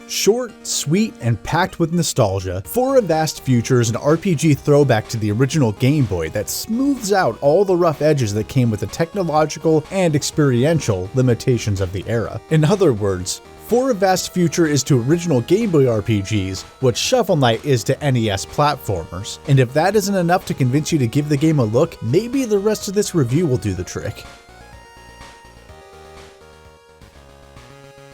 Short, sweet, and packed with nostalgia, For a Vast Future is an RPG throwback to the original Game Boy that smooths out all the rough edges that came with the technological and experiential limitations of the era. In other words, For a Vast Future is to original Game Boy RPGs what Shovel Knight is to NES platformers. And if that isn't enough to convince you to give the game a look, maybe the rest of this review will do the trick.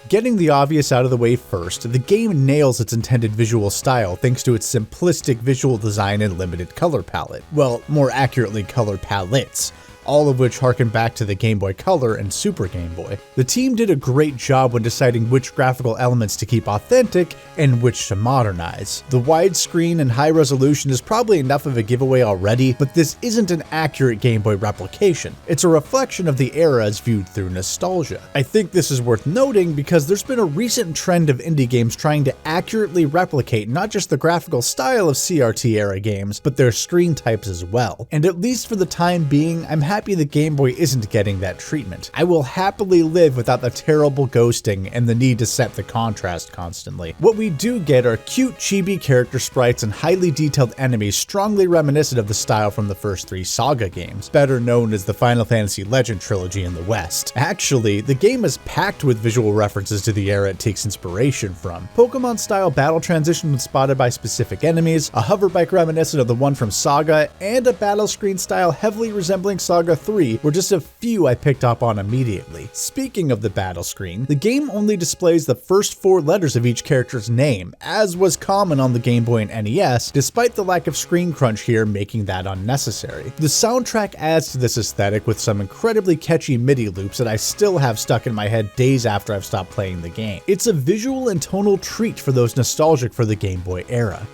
Getting the obvious out of the way first, the game nails its intended visual style thanks to its simplistic visual design and limited color palette. Well, more accurately, color palettes, all of which harken back to the Game Boy Color and Super Game Boy. The team did a great job when deciding which graphical elements to keep authentic and which to modernize. The widescreen and high resolution is probably enough of a giveaway already, but this isn't an accurate Game Boy replication. It's a reflection of the era as viewed through nostalgia. I think this is worth noting because there's been a recent trend of indie games trying to accurately replicate not just the graphical style of CRT era games, but their screen types as well. And at least for the time being, I'm happy the Game Boy isn't getting that treatment. I will happily live without the terrible ghosting and the need to set the contrast constantly. What we do get are cute chibi character sprites and highly detailed enemies strongly reminiscent of the style from the first 3 Saga games, better known as the Final Fantasy Legend trilogy in the West. Actually, the game is packed with visual references to the era it takes inspiration from. Pokemon-style battle transitions spotted by specific enemies, a hoverbike reminiscent of the one from Saga, and a battle screen style heavily resembling Saga 3 were just a few I picked up on immediately. Speaking of the battle screen, the game only displays the first 4 letters of each character's name, as was common on the Game Boy and NES, despite the lack of screen crunch here making that unnecessary. The soundtrack adds to this aesthetic with some incredibly catchy MIDI loops that I still have stuck in my head days after I've stopped playing the game. It's a visual and tonal treat for those nostalgic for the Game Boy era.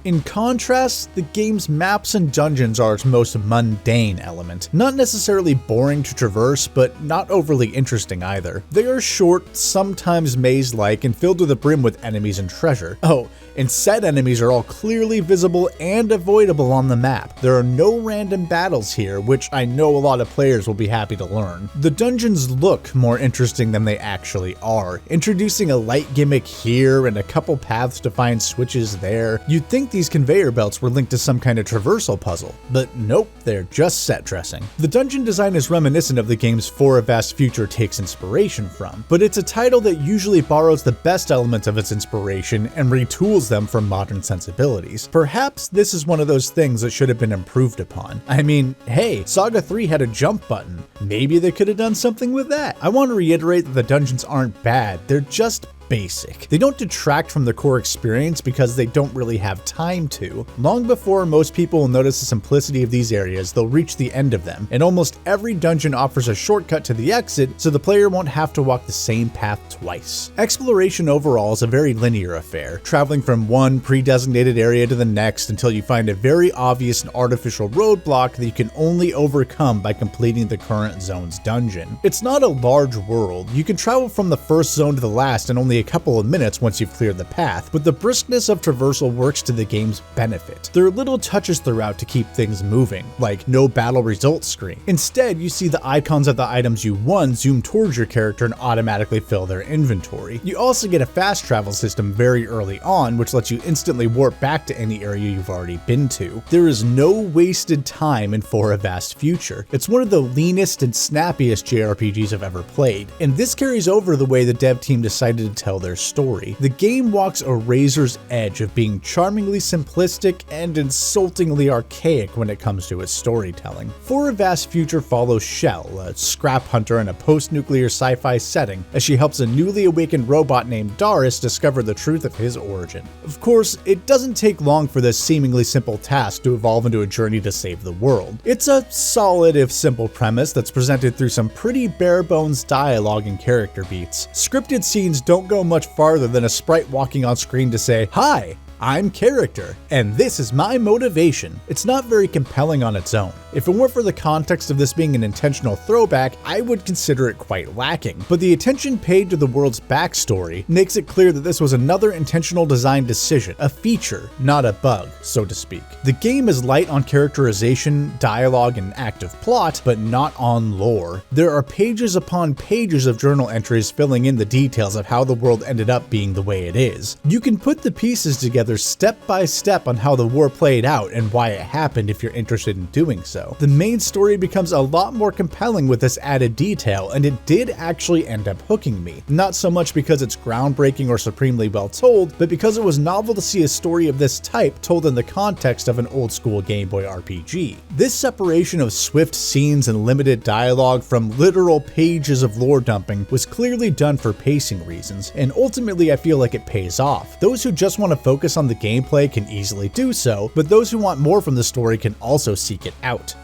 In contrast, the game's maps and dungeons are its most mundane element. Not necessarily boring to traverse, but not overly interesting either. They are short, sometimes maze-like, and filled to the brim with enemies and treasure. Oh, and said enemies are all clearly visible and avoidable on the map. There are no random battles here, which I know a lot of players will be happy to learn. The dungeons look more interesting than they actually are, introducing a light gimmick here and a couple paths to find switches there. You'd think these conveyor belts were linked to some kind of traversal puzzle, but nope, they're just set dressing. The dungeon design is reminiscent of the game's For a Vast Future takes inspiration from, but it's a title that usually borrows the best elements of its inspiration and retools them for modern sensibilities. Perhaps this is one of those things that should have been improved upon. I mean, hey, Saga 3 had a jump button. Maybe they could have done something with that. I want to reiterate that the dungeons aren't bad, they're just basic. They don't detract from the core experience because they don't really have time to. Long before most people will notice the simplicity of these areas, they'll reach the end of them, and almost every dungeon offers a shortcut to the exit so the player won't have to walk the same path twice. Exploration overall is a very linear affair, traveling from one pre-designated area to the next until you find a very obvious and artificial roadblock that you can only overcome by completing the current zone's dungeon. It's not a large world. You can travel from the first zone to the last in only a couple of minutes once you've cleared the path, but the briskness of traversal works to the game's benefit. There are little touches throughout to keep things moving, like no battle results screen. Instead, you see the icons of the items you won zoom towards your character and automatically fill their inventory. You also get a fast travel system very early on, which lets you instantly warp back to any area you've already been to. There is no wasted time in For a Vast Future. It's one of the leanest and snappiest JRPGs I've ever played, and this carries over the way the dev team decided to tell their story. The game walks a razor's edge of being charmingly simplistic and insultingly archaic when it comes to its storytelling. For a Vast Future follows Shell, a scrap hunter in a post-nuclear sci-fi setting, as she helps a newly awakened robot named Darius discover the truth of his origin. Of course, it doesn't take long for this seemingly simple task to evolve into a journey to save the world. It's a solid if simple premise that's presented through some pretty bare-bones dialogue and character beats. Scripted scenes don't go much farther than a sprite walking on screen to say, "Hi, I'm character, and this is my motivation. It's not very compelling on its own. If it weren't for the context of this being an intentional throwback, I would consider it quite lacking. But the attention paid to the world's backstory makes it clear that this was another intentional design decision, a feature, not a bug, so to speak. The game is light on characterization, dialogue, and active plot, but not on lore. There are pages upon pages of journal entries filling in the details of how the world ended up being the way it is. You can put the pieces together step by step on how the war played out and why it happened if you're interested in doing so. The main story becomes a lot more compelling with this added detail, and it did actually end up hooking me. Not so much because it's groundbreaking or supremely well told, but because it was novel to see a story of this type told in the context of an old school Game Boy RPG. This separation of swift scenes and limited dialogue from literal pages of lore dumping was clearly done for pacing reasons, and ultimately I feel like it pays off. Those who just want to focus on the gameplay can easily do so, but those who want more from the story can also seek it out.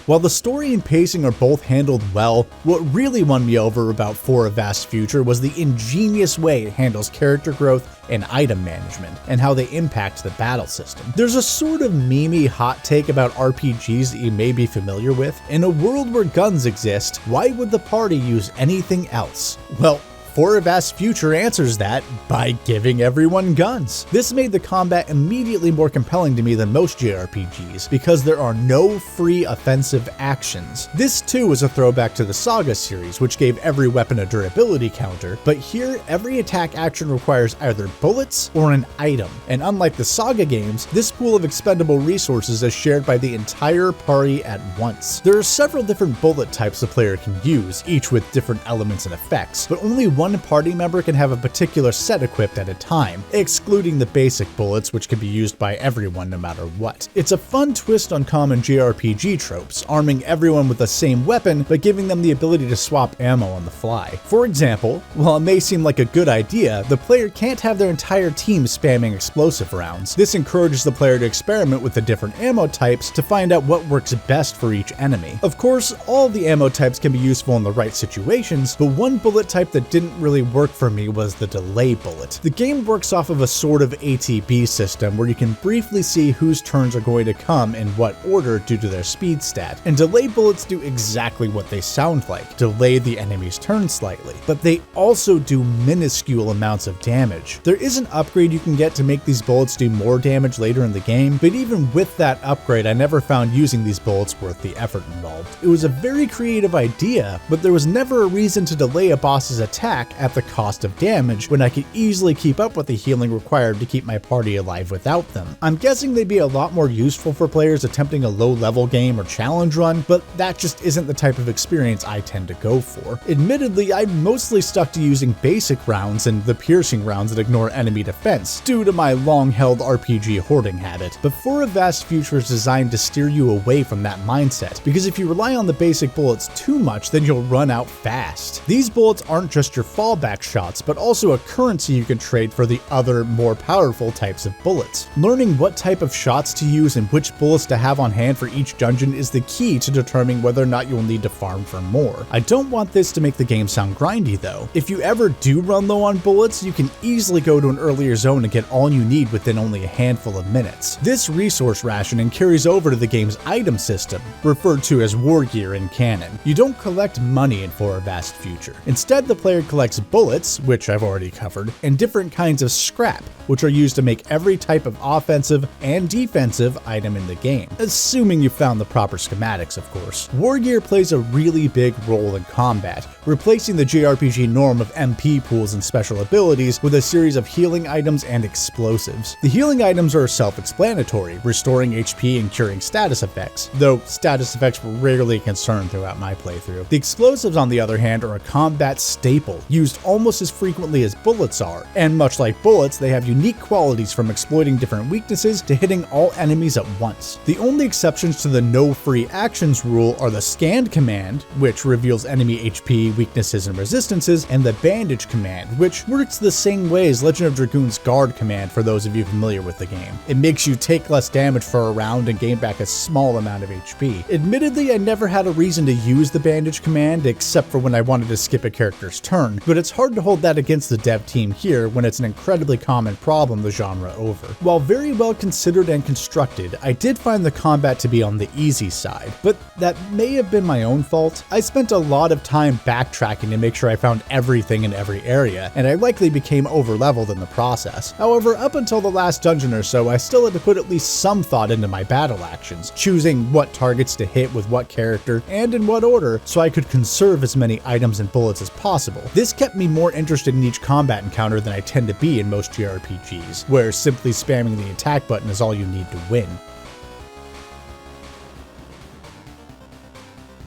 While the story and pacing are both handled well, what really won me over about For a Vast Future was the ingenious way it handles character growth and item management, and how they impact the battle system. There's a sort of memey hot take about RPGs that you may be familiar with. In a world where guns exist, why would the party use anything else? Well, For a Vast Future answers that by giving everyone guns. This made the combat immediately more compelling to me than most JRPGs, because there are no free offensive actions. This too is a throwback to the Saga series, which gave every weapon a durability counter, but here every attack action requires either bullets or an item, and unlike the Saga games, this pool of expendable resources is shared by the entire party at once. There are several different bullet types the player can use, each with different elements and effects, but only one party member can have a particular set equipped at a time, excluding the basic bullets, which can be used by everyone no matter what. It's a fun twist on common JRPG tropes, arming everyone with the same weapon but giving them the ability to swap ammo on the fly. For example, while it may seem like a good idea, the player can't have their entire team spamming explosive rounds. This encourages the player to experiment with the different ammo types to find out what works best for each enemy. Of course, all the ammo types can be useful in the right situations, but one bullet type that didn't really work for me was the delay bullet. The game works off of a sort of ATB system where you can briefly see whose turns are going to come in what order due to their speed stat, and delay bullets do exactly what they sound like, delay the enemy's turn slightly, but they also do minuscule amounts of damage. There is an upgrade you can get to make these bullets do more damage later in the game, but even with that upgrade I never found using these bullets worth the effort involved. It was a very creative idea, but there was never a reason to delay a boss's attack at the cost of damage when I could easily keep up with the healing required to keep my party alive without them. I'm guessing they'd be a lot more useful for players attempting a low-level game or challenge run, but that just isn't the type of experience I tend to go for. Admittedly, I'm mostly stuck to using basic rounds and the piercing rounds that ignore enemy defense, due to my long-held RPG hoarding habit, but For a Vast Future is designed to steer you away from that mindset, because if you rely on the basic bullets too much, then you'll run out fast. These bullets aren't just your fallback shots, but also a currency you can trade for the other, more powerful types of bullets. Learning what type of shots to use and which bullets to have on hand for each dungeon is the key to determining whether or not you'll need to farm for more. I don't want this to make the game sound grindy though. If you ever do run low on bullets, you can easily go to an earlier zone and get all you need within only a handful of minutes. This resource rationing carries over to the game's item system, referred to as war gear in canon. You don't collect money in For a Vast Future. Instead, the player collects bullets, which I've already covered, and different kinds of scrap, which are used to make every type of offensive and defensive item in the game, assuming you found the proper schematics, of course. War gear plays a really big role in combat, replacing the JRPG norm of MP pools and special abilities with a series of healing items and explosives. The healing items are self-explanatory, restoring HP and curing status effects, though status effects were rarely a concern throughout my playthrough. The explosives, on the other hand, are a combat staple, used almost as frequently as bullets are, and much like bullets, they have unique qualities from exploiting different weaknesses to hitting all enemies at once. The only exceptions to the no free actions rule are the scanned command, which reveals enemy HP, weaknesses, and resistances, and the bandage command, which works the same way as Legend of Dragoon's guard command for those of you familiar with the game. It makes you take less damage for a round and gain back a small amount of HP. Admittedly, I never had a reason to use the bandage command except for when I wanted to skip a character's turn, but it's hard to hold that against the dev team here when it's an incredibly common problem the genre over. While very well considered and constructed, I did find the combat to be on the easy side, but that may have been my own fault. I spent a lot of time backtracking to make sure I found everything in every area, and I likely became overleveled in the process. However, up until the last dungeon or so, I still had to put at least some thought into my battle actions, choosing what targets to hit with what character and in what order so I could conserve as many items and bullets as possible. This kept me more interested in each combat encounter than I tend to be in most JRPGs, where simply spamming the attack button is all you need to win.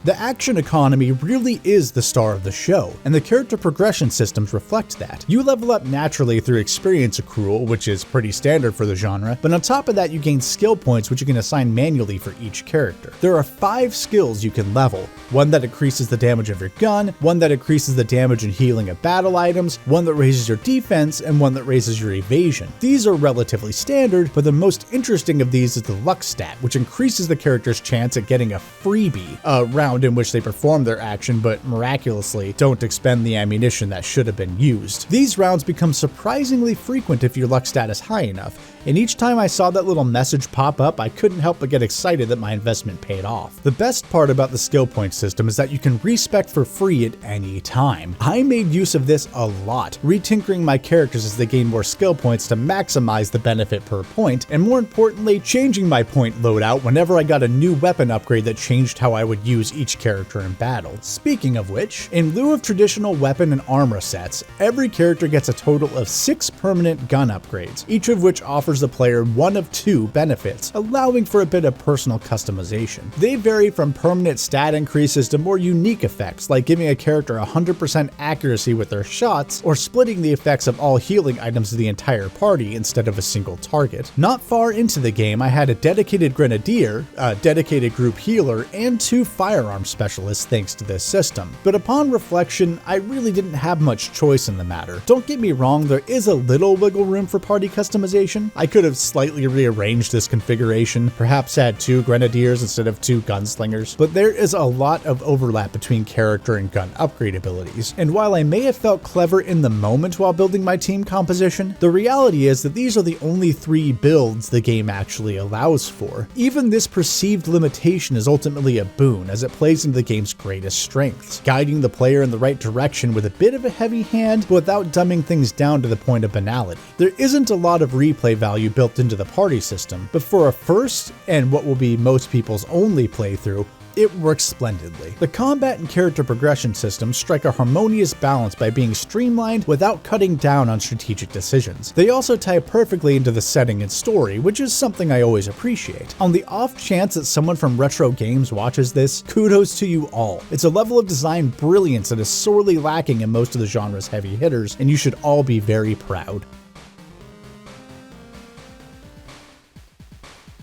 The action economy really is the star of the show, and the character progression systems reflect that. You level up naturally through experience accrual, which is pretty standard for the genre, but on top of that you gain skill points which you can assign manually for each character. There are 5 skills you can level: one that increases the damage of your gun, one that increases the damage and healing of battle items, one that raises your defense, and one that raises your evasion. These are relatively standard, but the most interesting of these is the luck stat, which increases the character's chance at getting a freebie, a round in which they perform their action but miraculously don't expend the ammunition that should have been used. These rounds become surprisingly frequent if your luck stat is high enough, and each time I saw that little message pop up, I couldn't help but get excited that my investment paid off. The best part about the skill point system is that you can respec for free at any time. I made use of this a lot, retinkering my characters as they gain more skill points to maximize the benefit per point, and more importantly, changing my point loadout whenever I got a new weapon upgrade that changed how I would use each character in battle. Speaking of which, in lieu of traditional weapon and armor sets, every character gets a total of 6 permanent gun upgrades, each of which offers the player one of 2 benefits, allowing for a bit of personal customization. They vary from permanent stat increases to more unique effects, like giving a character 100% accuracy with their shots, or splitting the effects of all healing items to the entire party instead of a single target. Not far into the game, I had a dedicated grenadier, a dedicated group healer, and 2 firearm specialists thanks to this system. But upon reflection, I really didn't have much choice in the matter. Don't get me wrong, there is a little wiggle room for party customization. I could have slightly rearranged this configuration, perhaps add 2 grenadiers instead of 2 gunslingers, but there is a lot of overlap between character and gun upgrade abilities, and while I may have felt clever in the moment while building my team composition, the reality is that these are the only 3 builds the game actually allows for. Even this perceived limitation is ultimately a boon, as it plays into the game's greatest strengths, guiding the player in the right direction with a bit of a heavy hand, but without dumbing things down to the point of banality. There isn't a lot of replay value built into the party system, but for a first, and what will be most people's only playthrough, it works splendidly. The combat and character progression systems strike a harmonious balance by being streamlined without cutting down on strategic decisions. They also tie perfectly into the setting and story, which is something I always appreciate. On the off chance that someone from Retreaux Games watches this, kudos to you all. It's a level of design brilliance that is sorely lacking in most of the genre's heavy hitters, and you should all be very proud.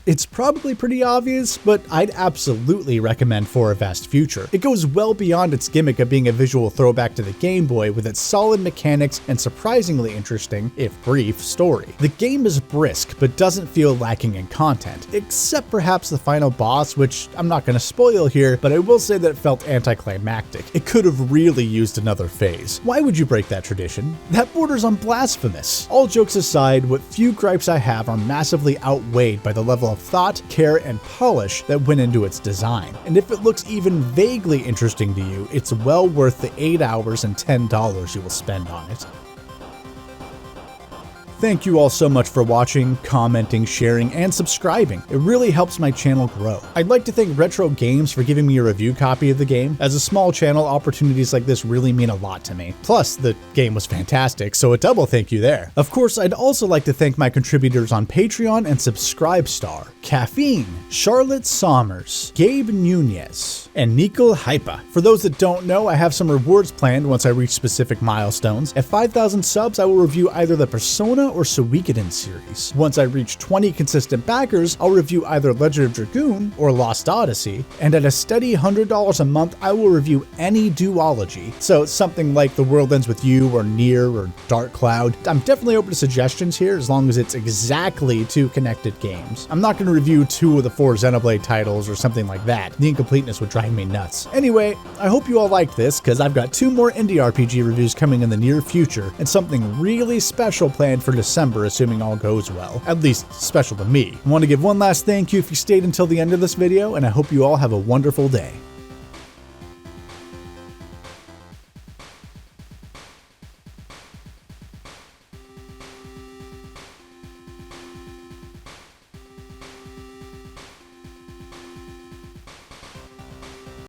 It's probably pretty obvious, but I'd absolutely recommend For a Vast Future. It goes well beyond its gimmick of being a visual throwback to the Game Boy with its solid mechanics and surprisingly interesting, if brief, story. The game is brisk, but doesn't feel lacking in content, except perhaps the final boss, which I'm not going to spoil here, but I will say that it felt anticlimactic. It could have really used another phase. Why would you break that tradition? That borders on blasphemous. All jokes aside, what few gripes I have are massively outweighed by the level of thought, care, and polish that went into its design. And if it looks even vaguely interesting to you, it's well worth the 8 hours and $10 you will spend on it. Thank you all so much for watching, commenting, sharing, and subscribing. It really helps my channel grow. I'd like to thank Retreaux Games for giving me a review copy of the game. As a small channel, opportunities like this really mean a lot to me. Plus, the game was fantastic, so a double thank you there. Of course, I'd also like to thank my contributors on Patreon and Subscribestar: Caffeine, Charlotte Sommers, Gabe Nunez, and Nikol Hypa. For those that don't know, I have some rewards planned once I reach specific milestones. At 5,000 subs, I will review either the Persona or Suikoden series. Once I reach 20 consistent backers, I'll review either Legend of Dragoon or Lost Odyssey, and at a steady $100 a month, I will review any duology. So something like The World Ends With You or Nier or Dark Cloud. I'm definitely open to suggestions here as long as it's exactly 2 connected games. I'm not going to review 2 of the 4 Xenoblade titles or something like that. The incompleteness would drive me nuts. Anyway, I hope you all liked this because I've got 2 more indie RPG reviews coming in the near future and something really special planned for December assuming all goes well. At least special to me. I want to give one last thank you if you stayed until the end of this video, and I hope you all have a wonderful day.